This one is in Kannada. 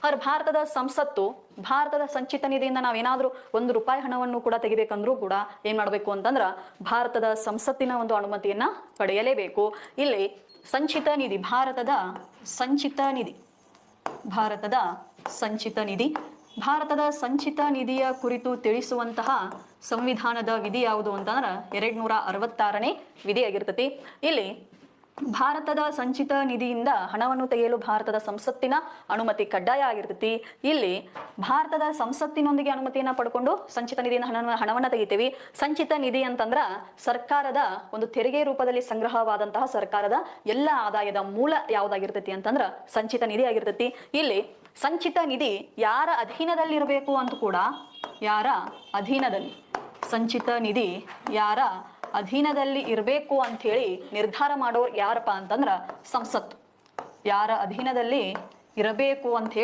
ಅವ್ರ ಭಾರತದ ಸಂಸತ್ತು ಭಾರತದ ಸಂಚಿತ ನಿಧಿಯಿಂದ ನಾವೇನಾದ್ರೂ ₹1 ಹಣವನ್ನು ಕೂಡ ತೆಗಿಬೇಕಂದ್ರೂ ಕೂಡ ಏನ್ ಮಾಡ್ಬೇಕು ಅಂತಂದ್ರ ಭಾರತದ ಸಂಸತ್ತಿನ ಒಂದು ಅನುಮತಿಯನ್ನ ಪಡೆಯಲೇಬೇಕು. ಇಲ್ಲಿ ಸಂಚಿತ ನಿಧಿ, ಭಾರತದ ಸಂಚಿತ ನಿಧಿಯ ಕುರಿತು ತಿಳಿಸುವಂತಹ ಸಂವಿಧಾನದ ವಿಧಿ ಯಾವುದು ಅಂತಂದ್ರ 266ನೇ ವಿಧಿ ಆಗಿರ್ತತಿ. ಇಲ್ಲಿ ಭಾರತದ ಸಂಚಿತ ನಿಧಿಯಿಂದ ಹಣವನ್ನು ತೆಗೆಯಲು ಭಾರತದ ಸಂಸತ್ತಿನ ಅನುಮತಿ ಕಡ್ಡಾಯ ಆಗಿರ್ತೈತಿ. ಇಲ್ಲಿ ಭಾರತದ ಸಂಸತ್ತಿನೊಂದಿಗೆ ಅನುಮತಿಯನ್ನ ಪಡ್ಕೊಂಡು ಸಂಚಿತ ನಿಧಿಯಿಂದ ಹಣವನ್ನ ತೆಗಿತೀವಿ. ಸಂಚಿತ ನಿಧಿ ಅಂತಂದ್ರ ಸರ್ಕಾರದ ಒಂದು ತೆರಿಗೆ ರೂಪದಲ್ಲಿ ಸಂಗ್ರಹವಾದಂತಹ ಸರ್ಕಾರದ ಎಲ್ಲ ಆದಾಯದ ಮೂಲ ಯಾವ್ದಾಗಿರ್ತೈತಿ ಅಂತಂದ್ರ ಸಂಚಿತ ನಿಧಿ ಆಗಿರ್ತೈತಿ. ಇಲ್ಲಿ ಸಂಚಿತ ನಿಧಿ ಯಾರ ಅಧೀನದಲ್ಲಿ ಇರಬೇಕು ಅಂತ ಕೂಡ, ಸಂಚಿತ ನಿಧಿ ಯಾರ ಅಧೀನದಲ್ಲಿ ಇರಬೇಕು ಅಂತ ಹೇಳಿ ನಿರ್ಧಾರ ಮಾಡೋರು ಯಾರಪ್ಪ ಅಂತಂದ್ರ ಸಂಸತ್ತು. ಯಾರ ಅಧೀನದಲ್ಲಿ ಇರಬೇಕು ಅಂತ ಹೇಳಿ